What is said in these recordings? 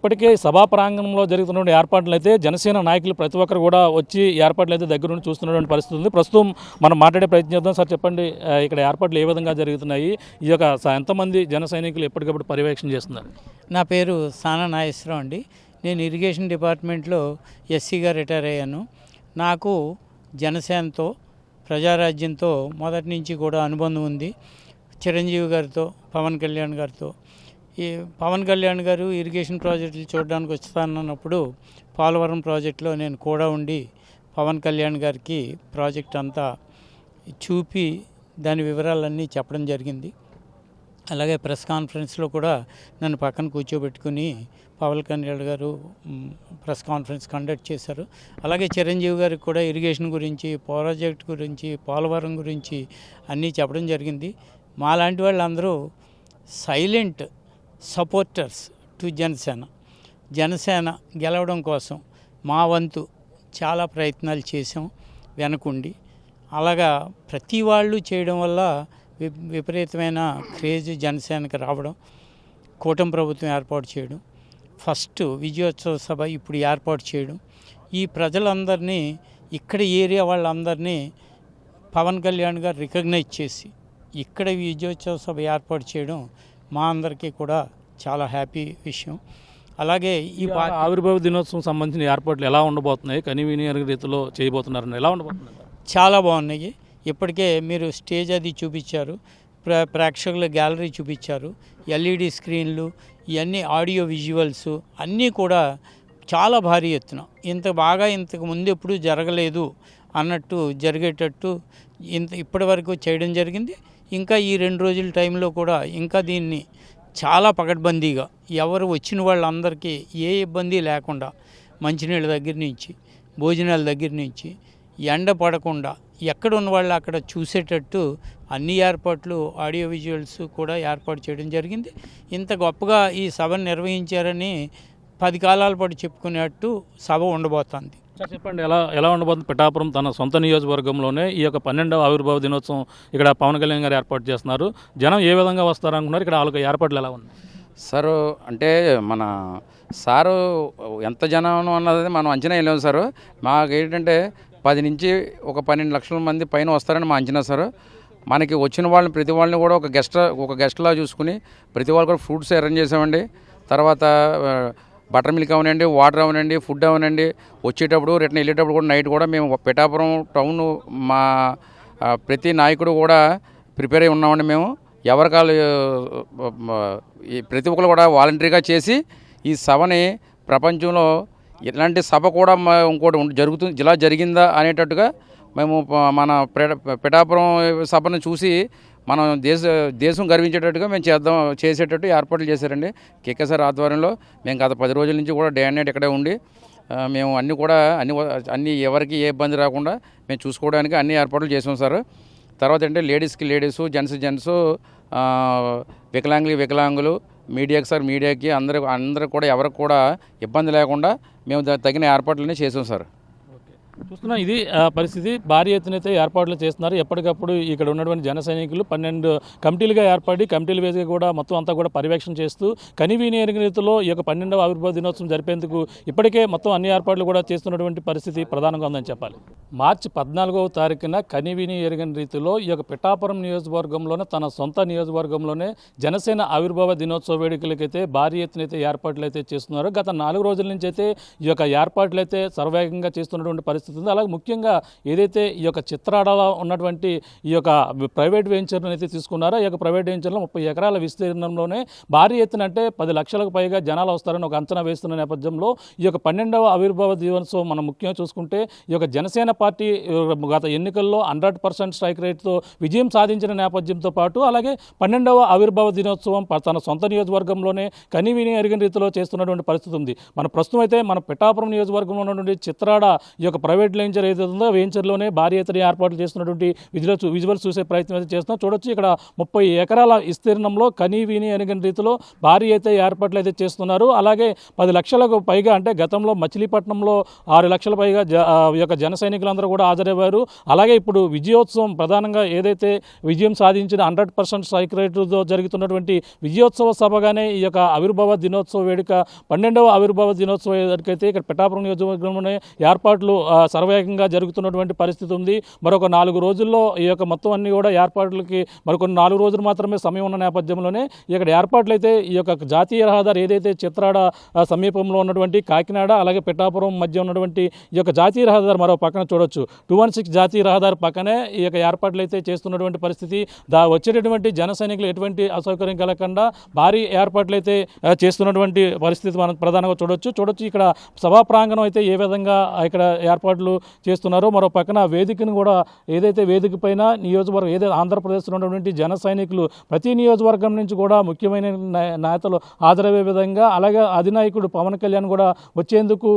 ఇప్పటికే సభా ప్రాంగణంలో జరుగుతున్న ఏర్పాట్లు అయితే జనసేన నాయకులు ప్రతి ఒక్కరు కూడా వచ్చి ఏర్పాట్లు అయితే దగ్గర నుండి చూస్తున్నటువంటి పరిస్థితి ఉంది. ప్రస్తుతం మనం మాట్లాడే ప్రయత్నం చేద్దాం. సార్ చెప్పండి, ఇక్కడ ఏర్పాట్లు ఏ విధంగా జరుగుతున్నాయి, ఈ యొక్క ఎంతమంది జన సైనికులు ఎప్పటికప్పుడు పర్యవేక్షణ చేస్తున్నారు? నా పేరు సానా నాగేశ్వరరావు అండి. నేను ఇరిగేషన్ డిపార్ట్మెంట్లో ఎస్సీగా రిటైర్ అయ్యాను. నాకు జనసేనతో ప్రజారాజ్యంతో మొదటి నుంచి కూడా అనుబంధం ఉంది. చిరంజీవి గారితో, పవన్ కళ్యాణ్ గారితో. ఈ పవన్ కళ్యాణ్ గారు ఇరిగేషన్ ప్రాజెక్టులు చూడడానికి వస్తానన్నప్పుడు పోలవరం ప్రాజెక్టులో నేను కూడా ఉండి పవన్ కళ్యాణ్ గారికి ప్రాజెక్ట్ అంతా చూపి దాని వివరాలన్నీ చెప్పడం జరిగింది. అలాగే ప్రెస్ కాన్ఫరెన్స్లో కూడా నన్ను పక్కన కూర్చోబెట్టుకుని పవన్ కళ్యాణ్ గారు ప్రెస్ కాన్ఫరెన్స్ కండక్ట్ చేశారు. అలాగే చిరంజీవి గారికి కూడా ఇరిగేషన్ గురించి, ప్రాజెక్ట్ గురించి, పోలవరం గురించి అన్నీ చెప్పడం జరిగింది. మాలాంటి వాళ్ళందరూ సైలెంట్ సపోర్టర్స్ టు జనసేన గెలవడం కోసం మా వంతు చాలా ప్రయత్నాలు చేసాం వెనకుండి. అలాగా ప్రతి వాళ్ళు చేయడం వల్ల విపరీతమైన క్రేజ్ జనసేనకి రావడం, కూటమి ప్రభుత్వం ఏర్పాటు చేయడం, ఫస్ట్ విజయోత్సవ సభ ఇప్పుడు ఏర్పాటు చేయడం, ఈ ప్రజలందరినీ, ఇక్కడ ఏరియా వాళ్ళందరినీ పవన్ కళ్యాణ్ గారు రికగ్నైజ్ చేసి ఇక్కడ విజయోత్సవ సభ ఏర్పాటు చేయడం మా అందరికీ కూడా చాలా హ్యాపీ విషయం. అలాగే ఈ ఆవిర్భావ దినోత్సవం సంబంధించిన ఏర్పాట్లు ఎలా ఉండబోతున్నాయి, కనివిని రీతిలో చేయబోతున్నారని ఎలా ఉండబోతున్నాయి? చాలా బాగున్నాయి. ఇప్పటికే మీరు స్టేజ్ అది చూపించారు, ప్రేక్షకుల గ్యాలరీ చూపించారు, ఎల్ఈడి స్క్రీన్లు, ఇవన్నీ ఆడియో విజువల్స్ అన్నీ కూడా చాలా భారీ ఎత్తున ఇంతకు ముందు ఎప్పుడూ జరగలేదు అన్నట్టు జరిగేటట్టు ఇప్పటి వరకు చేయడం జరిగింది. ఇంకా ఈ 2 రోజుల టైంలో కూడా ఇంకా దీన్ని చాలా పకడ్బందీగా ఎవరు వచ్చిన వాళ్ళందరికీ ఏ ఇబ్బంది లేకుండా మంచినీళ్ళ దగ్గర నుంచి, భోజనాల దగ్గర నుంచి, ఎండ పడకుండా ఎక్కడ ఉన్న వాళ్ళు అక్కడ చూసేటట్టు అన్ని ఏర్పాట్లు, ఆడియో విజువల్స్ కూడా ఏర్పాటు చేయడం జరిగింది. ఇంత గొప్పగా ఈ సభను నిర్వహించారని 10 కాలాల పాటు చెప్పుకునేట్టు సభ ఉండబోతుంది. చెప్పండి, ఎలా ఉండబోతుంది? పిఠాపురం తన సొంత నియోజకవర్గంలోనే ఈ యొక్క 12వ ఆవిర్భావ దినోత్సవం ఇక్కడ పవన్ కళ్యాణ్ గారు ఏర్పాటు చేస్తున్నారు. జనం ఏ విధంగా వస్తారనుకున్నారు? ఇక్కడ వాళ్ళకి ఏర్పాట్లు ఎలా ఉంది సారు? అంటే మన సారు ఎంత జనం అన్నది మనం అంచనా వెళ్ళాము సారు. మాకు ఏంటంటే 10 నుంచి ఒక 12 లక్షల మంది పైన వస్తారని మా అంచనా సారు. మనకి వచ్చిన వాళ్ళని ప్రతి వాళ్ళని కూడా ఒక గెస్ట్లా చూసుకుని ప్రతి వాళ్ళు కూడా ఫుడ్స్ అరేంజ్ చేసామండి. తర్వాత బటర్ మిల్క్ అవనండి, వాటర్ అవనండి, ఫుడ్ అవనండి. వచ్చేటప్పుడు రిటర్న్ వెళ్ళేటప్పుడు కూడా నైట్ కూడా మేము పిఠాపురం టౌన్ మా ప్రతి నాయకుడు కూడా ప్రిపేర్ అయి ఉన్నామండి. మేము ఎవరికాలు ప్రతి ఒక్కరు కూడా వాలంటరీగా చేసి ఈ సభని ప్రపంచంలో ఇలాంటి సభ కూడా ఇంకోటి జరుగుతుంది, జిల్లా జరిగిందా అనేటట్టుగా మేము మన పిఠాపురం సభను చూసి మనం దేశం గర్వించేటట్టుగా మేము చేసేటట్టు ఏర్పాట్లు చేశారండి కేకేసార్ ఆధ్వర్యంలో. మేము గత 10 రోజుల నుంచి కూడా డే అండ్ నైట్ ఇక్కడే ఉండి మేము అన్నీ కూడా అన్ని ఎవరికి ఏ ఇబ్బంది రాకుండా మేము చూసుకోవడానికి అన్ని ఏర్పాట్లు చేసాం సార్. తర్వాత అంటే లేడీస్కి లేడీసు, జెంట్స్, వికలాంగులు, మీడియాకి అందరూ కూడా ఎవరికి కూడా ఇబ్బంది లేకుండా మేము తగిన ఏర్పాట్లన్నీ చేసాం సార్. చూస్తున్నా ఇది పరిస్థితి. భారీ ఎత్తున అయితే ఏర్పాట్లు చేస్తున్నారు. ఎప్పటికప్పుడు ఇక్కడ ఉన్నటువంటి జన సైనికులు 12 కమిటీలుగా ఏర్పడి కమిటీల వేదిక కూడా మొత్తం అంతా కూడా పర్యవేక్షణ చేస్తూ కనివిని ఎరుగని రీతిలో ఈ యొక్క 12వ ఆవిర్భావ దినోత్సవం జరిపేందుకు ఇప్పటికే మొత్తం అన్ని ఏర్పాట్లు కూడా చేస్తున్నటువంటి పరిస్థితి ప్రధానంగా ఉందని చెప్పాలి. మార్చి 14వ తారీఖున కనివిని ఎరుగని రీతిలో ఈ యొక్క పిఠాపురం నియోజకవర్గంలోనే తన సొంత నియోజకవర్గంలోనే జనసేన ఆవిర్భావ దినోత్సవ వేడుకలకైతే భారీ ఎత్తున అయితే ఏర్పాట్లు అయితే చేస్తున్నారు. గత 4 రోజుల నుంచి అయితే ఈ యొక్క ఏర్పాట్లు అయితే సర్వేగంగా చేస్తున్నటువంటి పరిస్థితి ఉంది. అలాగే ముఖ్యంగా ఏదైతే ఈ యొక్క చిత్రాడలో ఉన్నటువంటి ఈ యొక్క ప్రైవేట్ వెంచర్ను అయితే తీసుకున్నారో ఈ యొక్క ప్రైవేట్ వెంచర్లో 30 ఎకరాల విస్తీర్ణంలోనే భారీ ఎత్తున అంటే 10 లక్షలకు పైగా జనాలు వస్తారని ఒక అంచనా వేస్తున్న నేపథ్యంలో ఈ యొక్క 12వ ఆవిర్భావ దినోత్సవం మనం ముఖ్యంగా చూసుకుంటే ఈ యొక్క జనసేన పార్టీ గత ఎన్నికల్లో 100% స్ట్రైక్ రేట్తో విజయం సాధించిన నేపథ్యంతో పాటు అలాగే 12వ ఆవిర్భావ దినోత్సవం తన సొంత నియోజకవర్గంలోనే కనివిని ఎరుగని రీతిలో చేస్తున్నటువంటి పరిస్థితి ఉంది. మన ప్రస్తుతం అయితే మన పిఠాపురం నియోజకవర్గంలో ఉన్నటువంటి చిత్రాడ ఈ యొక్క ప్రైవేట్ వెంచర్ ఏదైతే ఉందో వెంచర్లోనే భారీ ఎత్తున ఏర్పాట్లు చేస్తున్నటువంటి విజువల్స్ చూసే ప్రయత్నం అయితే చేస్తున్నాం. చూడొచ్చు ఇక్కడ 30 ఎకరాల విస్తీర్ణంలో కనీవిని ఎనగని రీతిలో భారీ అయితే ఏర్పాట్లు అయితే చేస్తున్నారు. అలాగే 10 లక్షలకు పైగా, అంటే గతంలో మచిలీపట్నంలో 6 లక్షల పైగా ఈ యొక్క జన సైనికులందరూ కూడా హాజరయ్యారు. అలాగే ఇప్పుడు విజయోత్సవం ప్రధానంగా ఏదైతే విజయం సాధించిన 100% స్ట్రైక్ రేటుతో జరుగుతున్నటువంటి విజయోత్సవ సభగానే ఈ యొక్క ఆవిర్భావ దినోత్సవ వేడుక 12వ ఆవిర్భావ దినోత్సవ వేడుకైతే ఇక్కడ పిఠాపురం నియోజకవర్గంలోనే ఏర్పాట్లు సర్వేగంగా జరుగుతున్నటువంటి పరిస్థితి ఉంది. మరొక 4 రోజుల్లో ఈ యొక్క మొత్తం అన్ని కూడా ఏర్పాట్లకి మరికొన్ని 4 రోజులు మాత్రమే సమయం ఉన్న నేపథ్యంలోనే ఇక్కడ ఏర్పాట్లు అయితే ఈ యొక్క జాతీయ రహదారి ఏదైతే చిత్రాడ సమీపంలో ఉన్నటువంటి కాకినాడ అలాగే పిఠాపురం మధ్య ఉన్నటువంటి ఈ యొక్క జాతీయ రహదారి మరో పక్కన చూడొచ్చు. 216 జాతీయ రహదారి పక్కనే ఈ యొక్క ఏర్పాట్లు అయితే చేస్తున్నటువంటి పరిస్థితి. వచ్చేటటువంటి జన సైనికులు ఎటువంటి అసౌకర్యం కలగకుండా భారీ ఏర్పాట్లు అయితే చేస్తున్నటువంటి పరిస్థితి మనం ప్రధానంగా చూడొచ్చు. ఇక్కడ సభా ప్రాంగణం అయితే ఏ విధంగా ఇక్కడ ఏర్పాట్లు చేస్తున్నారో, మరో పక్కన వేదికను కూడా ఏదైతే వేదిక పైన నియోజకవర్గం ఏదైతే ఆంధ్రప్రదేశ్లో ఉన్నటువంటి జన సైనికులు ప్రతి నియోజకవర్గం నుంచి కూడా ముఖ్యమైన నేతలు హాజరయ్యే విధంగా, అలాగే అధినాయకుడు పవన్ కళ్యాణ్ కూడా వచ్చేందుకు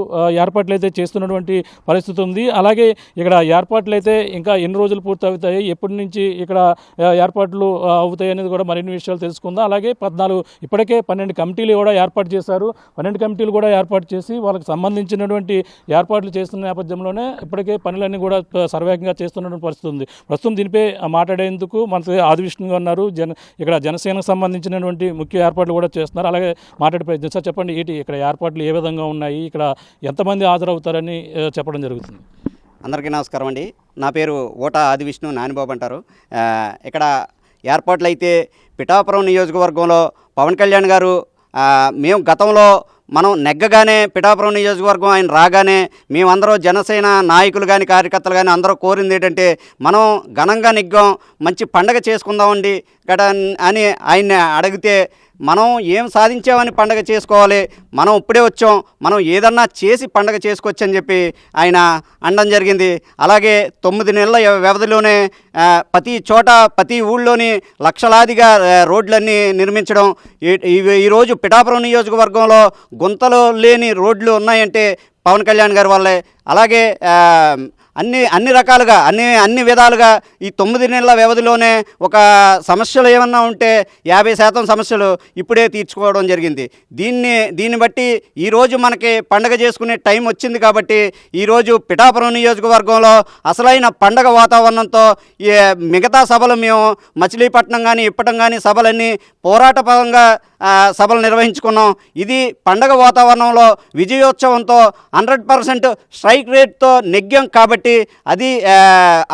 ఏర్పాట్లు అయితే చేస్తున్నటువంటి పరిస్థితి ఉంది. అలాగే ఇక్కడ ఏర్పాట్లు అయితే ఇంకా ఎన్ని రోజులు పూర్తి అవుతాయి, ఎప్పటి నుంచి ఇక్కడ ఏర్పాట్లు అవుతాయి అనేది కూడా మరిన్ని విషయాలు తెలుసుకుందాం. అలాగే ఇప్పటికే 12 కమిటీలు కూడా ఏర్పాటు చేశారు. 12 కమిటీలు కూడా ఏర్పాటు చేసి వాళ్ళకి సంబంధించినటువంటి ఏర్పాట్లు చేస్తున్న నేపథ్యంలోనే ఇప్పటికే పనులన్నీ కూడా సర్వేగంగా చేస్తున్నటువంటి పరిస్థితి ఉంది. ప్రస్తుతం దీనిపై మాట్లాడేందుకు మనతో ఆదివిష్ణుగా ఉన్నారు. ఇక్కడ జనసేనకు సంబంధించినటువంటి ముఖ్య ఏర్పాట్లు కూడా చేస్తున్నారు. అలాగే మాట్లాడే ప్రయత్నం. సార్ చెప్పండి, ఇక్కడ ఏర్పాట్లు ఏ విధంగా ఉన్నాయి, ఇక్కడ ఎంతమంది హాజరవుతారని చెప్పడం జరుగుతుంది? అందరికీ నమస్కారం అండి. నా పేరు ఓట ఆదివిష్ణు, నానిబాబు అంటారు. ఇక్కడ ఏర్పాట్లు అయితే పిఠాపురం నియోజకవర్గంలో పవన్ కళ్యాణ్ గారు మేము గతంలో మనం నెగ్గగానే పిఠాపురం నియోజకవర్గం ఆయన రాగానే మేమందరం జనసేన నాయకులు కానీ కార్యకర్తలు కానీ అందరూ కోరింది ఏంటంటే మనం ఘనంగా నెగ్గాం, మంచి పండగ చేసుకుందామండి అని ఆయన్ని అడిగితే మనం ఏం సాధించామని పండగ చేసుకోవాలి, మనం ఇప్పుడే వచ్చాం, మనం ఏదన్నా చేసి పండగ చేసుకోవచ్చని చెప్పి ఆయన అనడం జరిగింది. అలాగే 9 నెలల వ్యవధిలోనే ప్రతి చోట ప్రతి ఊళ్ళోని లక్షలాదిగా రోడ్లన్నీ నిర్మించడం. ఈరోజు పిఠాపురం నియోజకవర్గంలో గుంతలు లేని రోడ్లు ఉన్నాయంటే పవన్ కళ్యాణ్ గారి వల్లే. అలాగే అన్ని రకాలుగా అన్ని విధాలుగా ఈ 9 నెలల వ్యవధిలోనే ఒక సమస్యలు ఏమన్నా ఉంటే 50% సమస్యలు ఇప్పుడే తీర్చుకోవడం జరిగింది. దీన్ని బట్టి ఈరోజు మనకి పండగ చేసుకునే టైం వచ్చింది కాబట్టి ఈరోజు పిఠాపురం నియోజకవర్గంలో అసలైన పండగ వాతావరణంతో మిగతా సభలు మేము మచిలీపట్నం కానీ ఇప్పటం కానీ సభలన్నీ పోరాటపరంగా సభలు నిర్వహించుకున్నాం. ఇది పండగ వాతావరణంలో విజయోత్సవంతో 100% స్ట్రైక్ రేట్తో నెగ్గాం కాబట్టి అది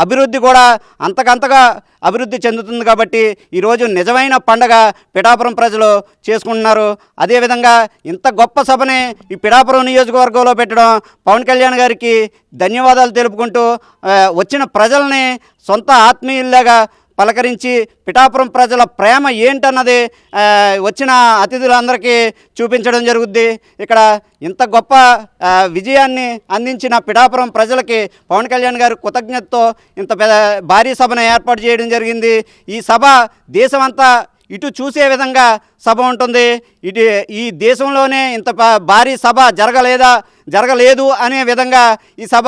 అభివృద్ధి కూడా అంతకంతగా అభివృద్ధి చెందుతుంది. కాబట్టి ఈరోజు నిజమైన పండగ పిఠాపురం ప్రజలు చేసుకుంటున్నారు. అదేవిధంగా ఇంత గొప్ప సభని ఈ పిఠాపురం నియోజకవర్గంలో పెట్టడం పవన్ కళ్యాణ్ గారికి ధన్యవాదాలు తెలుపుకుంటూ వచ్చిన ప్రజల్ని సొంత ఆత్మీయుల్లాగా పలకరించి పిఠాపురం ప్రజల ప్రేమ ఏంటన్నది వచ్చిన అతిథులందరికీ చూపించడం జరుగుద్ది. ఇక్కడ ఇంత గొప్ప విజయాన్ని అందించిన పిఠాపురం ప్రజలకి పవన్ కళ్యాణ్ గారు కృతజ్ఞతతో ఇంత భారీ సభను ఏర్పాటు చేయడం జరిగింది. ఈ సభ దేశమంతా ఇటు చూసే విధంగా సభ ఉంటుంది. ఈ దేశంలోనే ఇంత భారీ సభ జరగలేదు అనే విధంగా ఈ సభ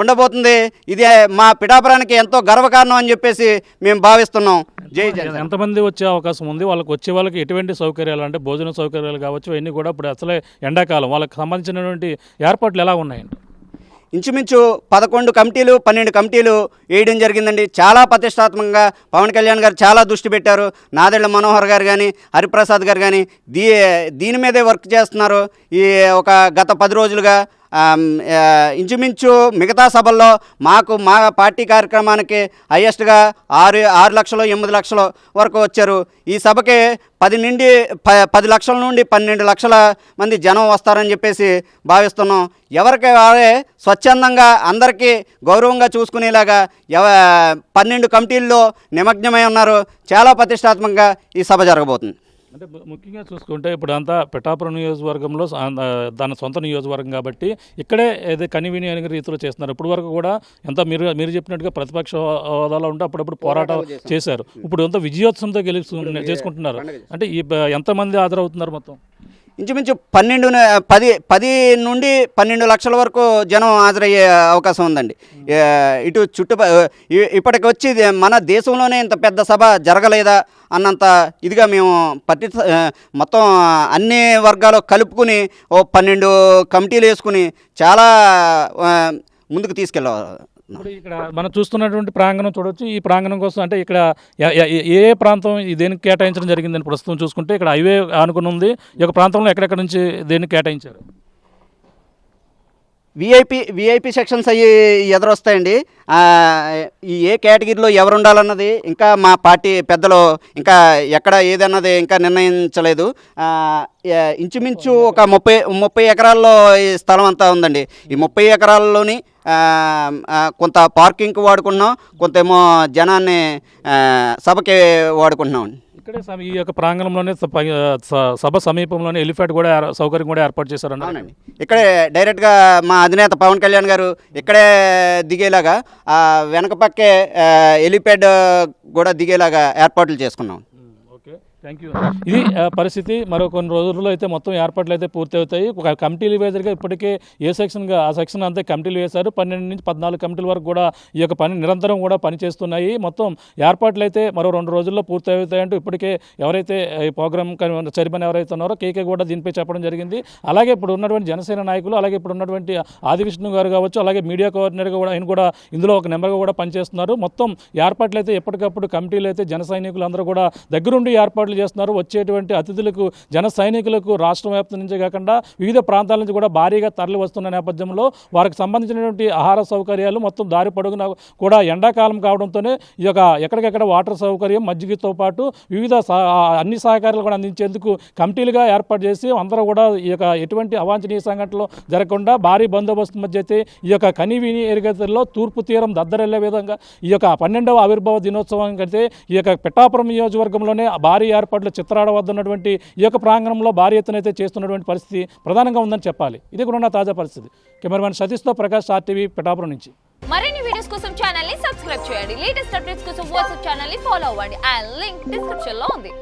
ఉండబోతుంది. ఇది మా పిఠాపురానికి ఎంతో గర్వకారణం అని చెప్పేసి మేము భావిస్తున్నాం. జై జగన్. ఎంతమంది వచ్చే అవకాశం ఉంది? వచ్చే వాళ్ళకి ఎటువంటి సౌకర్యాలు, అంటే భోజన సౌకర్యాలు కావచ్చు, ఇవన్నీ కూడా ఇప్పుడు అసలే ఎండాకాలం, వాళ్ళకి సంబంధించినటువంటి ఏర్పాట్లు ఎలా ఉన్నాయండి? ఇంచుమించు 11 కమిటీలు 12 కమిటీలు వేయడం జరిగిందండి. చాలా ప్రతిష్టాత్మకంగా పవన్ కళ్యాణ్ గారు చాలా దృష్టి పెట్టారు. నాదెళ్ల మనోహర్ గారు కానీ హరిప్రసాద్ గారు కానీ దీని మీదే వర్క్ చేస్తున్నారు. ఒక గత 10 రోజులుగా ఇంచుమించు మిగతా సభల్లో మా పార్టీ కార్యక్రమానికి హయ్యెస్ట్గా 6 లక్షలు 8 లక్షల వరకు వచ్చారు. ఈ సభకి 10 లక్షల నుండి 12 లక్షల మంది జనం వస్తారని చెప్పేసి భావిస్తున్నాం. ఎవరికి వారే స్వచ్ఛందంగా అందరికీ గౌరవంగా చూసుకునేలాగా 12 కమిటీల్లో నిమగ్నమై ఉన్నారు. చాలా ప్రతిష్టాత్మకంగా ఈ సభ జరగబోతుంది. అంటే ముఖ్యంగా చూసుకుంటే ఇప్పుడు అంతా పిఠాపురం నియోజకవర్గంలో దాని సొంత నియోజకవర్గం కాబట్టి ఇక్కడే ఏదో కనివిని అనే రీతిలో చేస్తున్నారు. ఇప్పుడు వరకు కూడా ఎంత మీరు చెప్పినట్టుగా ప్రతిపక్ష హోదాలో ఉంటే అప్పుడప్పుడు పోరాటం చేశారు. ఇప్పుడు అంతా విజయోత్సవంతో చేసుకుంటున్నారు. అంటే ఎంతమంది హాజరవుతున్నారు మొత్తం? ఇంచుమించు 10 నుండి 12 లక్షల వరకు జనం హాజరయ్యే అవకాశం ఉందండి. ఇటు ఇప్పటికి వచ్చి మన దేశంలోనే ఇంత పెద్ద సభ జరగలేదా అన్నంత ఇదిగా మేము మొత్తం అన్ని వర్గాలు కలుపుకుని 12 కమిటీలు వేసుకుని చాలా ముందుకు తీసుకెళ్ళాలి. ఇప్పుడు ఇక్కడ మనం చూస్తున్నటువంటి ప్రాంగణం చూడొచ్చు. ఈ ప్రాంగణం కోసం అంటే ఇక్కడ ఏ ప్రాంతం దేనికి కేటాయించడం జరిగిందని ప్రస్తుతం చూసుకుంటే ఇక్కడ హైవే ఆనుకుని ఉంది. ఈ యొక్క ప్రాంతంలో ఎక్కడెక్కడ నుంచి దేనికి కేటాయించారు? విఐపి సెక్షన్స్ అవి ఎదురొస్తాయండి. ఈ ఏ కేటగిరీలో ఎవరు ఉండాలన్నది ఇంకా మా పార్టీ పెద్దలు ఇంకా ఎక్కడ ఏదన్నది ఇంకా నిర్ణయించలేదు. ఇంచుమించు ఒక 30 ఎకరాల్లో ఈ స్థలం అంతా ఉందండి. ఈ 30 ఎకరాల్లోని కొంత పార్కింగ్కి వాడుకుంటున్నాం, కొంత ఏమో జనాన్ని సభకి వాడుకుంటున్నాం. ఇక్కడే ఈ యొక్క ప్రాంగణంలోనే సభ సమీపంలోనే ఎలిఫెంట్ కూడా సౌకర్యం కూడా ఏర్పాటు చేశారన్న. అవునండి, ఇక్కడే డైరెక్ట్గా మా అధినేత పవన్ కళ్యాణ్ గారు ఇక్కడే దిగేలాగా వెనక పక్కే ఎలిప్యాడ్ కూడా దిగేలాగా ఏర్పాట్లు చేసుకున్నాం. Okay, thank you. ఇది పరిస్థితి. మరో కొన్ని రోజుల్లో అయితే మొత్తం ఏర్పాట్లు అయితే పూర్తి అవుతాయి. ఒక కమిటీలు వేదికగా ఇప్పటికే ఏ సెక్షన్గా ఆ సెక్షన్ అంతా కమిటీలు వేశారు. 12 నుంచి 14 కమిటీల వరకు కూడా ఈ యొక్క పని నిరంతరం కూడా పనిచేస్తున్నాయి. మొత్తం ఏర్పాట్లు అయితే మరో 2 రోజుల్లో పూర్తి అవుతాయంటూ ఇప్పటికే ఎవరైతే ఈ ప్రోగ్రామ్ చైర్మన్ ఎవరైతే ఉన్నారో కేకే కూడా దీనిపై చెప్పడం జరిగింది. అలాగే ఇప్పుడు ఉన్నటువంటి జనసేన నాయకులు, అలాగే ఇప్పుడు ఉన్నటువంటి ఆదివిష్ణు గారు కావచ్చు, అలాగే మీడియా కోఆర్డినేటర్గా కూడా ఆయన కూడా ఇందులో ఒక నెంబర్గా కూడా పనిచేస్తున్నారు. మొత్తం ఏర్పాట్లు అయితే ఎప్పటికప్పుడు కమిటీలు అయితే జన సైనికులు అందరూ కూడా దగ్గరుండి ఏర్పాట్లు చేస్తున్నారు. వచ్చేటువంటి అతిథులకు, జన సైనికులకు రాష్ట్ర వ్యాప్తి నుంచే కాకుండా వివిధ ప్రాంతాల నుంచి కూడా భారీగా తరలి వస్తున్న నేపథ్యంలో వారికి సంబంధించినటువంటి ఆహార సౌకర్యాలు మొత్తం దారి పొడుగున కూడా ఎండాకాలం కావడంతోనే ఈ యొక్క ఎక్కడికెక్కడ వాటర్ సౌకర్యం, మజ్జిగతో పాటు వివిధ అన్ని సహకారాలు కూడా అందించేందుకు కమిటీలుగా ఏర్పాటు చేసి అందరూ కూడా ఈ యొక్క ఎటువంటి అవాంఛనీయ సంఘటనలు జరగకుండా భారీ బందోబస్తు మధ్య అయితే ఈ యొక్క కనివిని ఎరుగతిలో తూర్పు తీరం దద్దరెళ్లే విధంగా ఈ యొక్క 12వ ఆవిర్భావ దినోత్సవం అయితే ఈ యొక్క పిఠాపురం నియోజకవర్గంలోనే భారీ ఏర్పాట్లు చిత్రాడ వద్ద ఉన్నటువంటి ఈ యొక్క ప్రాంగణంలో భారీ ఎత్తున అయితే చేస్తున్నటువంటి పరిస్థితి ప్రధానంగా ఉందని చెప్పాలి. ఇది కూడా తాజా పరిస్థితి. కెమెరామెన్ సతీష్తో ప్రకాష్, RTV పిఠాపురం నుంచి. మరిన్ని వీడియోస్ కోసం ఛానల్ ని సబ్స్క్రైబ్ చేయండి. లేటెస్ట్ అప్డేట్స్ కోసం వాట్సాప్ ఛానల్ ని ఫాలో అవ్వండి. ఆ లింక్ డిస్క్రిప్షన్ లో ఉంది.